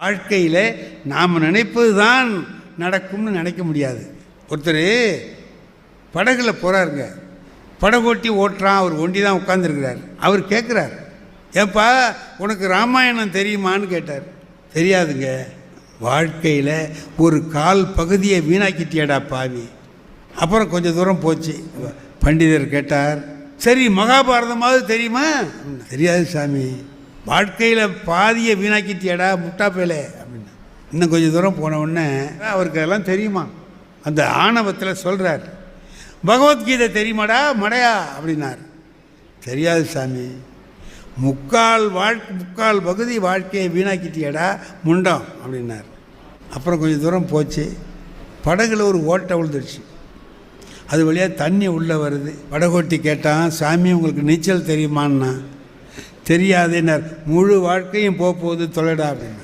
வாழ்க்கையில் நாம் நினைப்பது தான் நடக்கும்னு நினைக்க முடியாது. ஒருத்தர் படகுல போகிறாருங்க, படகோட்டி ஓட்டுறான், அவர் ஒண்டி தான் உட்காந்துருக்கிறார். அவர் கேட்குறார், ஏப்பா உனக்கு ராமாயணம் தெரியுமான்னு கேட்டார். தெரியாதுங்க. வாழ்க்கையில் ஒரு கால் பகுதியை வீணாக்கிட்டியடா பாவி. அப்புறம் கொஞ்சம் தூரம் போச்சு, பண்டிதர் கேட்டார், சரி மகாபாரதமாவது தெரியுமா? தெரியாது சாமி. வாழ்க்கையில் பாதியை வீணாக்கிட்டியடா முட்டாப்பேலே அப்படின்னா. இன்னும் கொஞ்சம் தூரம் போன உடனே அவருக்கு அதெல்லாம் தெரியுமா? அந்த ஆணவத்தில் சொல்கிறார், பகவத்கீதை தெரியுமாடா மடையா அப்படின்னார். தெரியாது சாமி. முக்கால் பகுதி வாழ்க்கையை வீணாக்கிட்டியடா முண்டம் அப்படின்னார். அப்புறம் கொஞ்சம் தூரம் போச்சு, படகுல ஒரு ஓட்டை விழுந்துருச்சு. அது வழியாக தண்ணி உள்ளே வருது. படகோட்டி கேட்டான், சாமி உங்களுக்கு நீச்சல் தெரியுமான்னா. தெரியாதுன்னார். முழு வாழ்க்கையும் போகுது தொலைடா அப்படின்னா.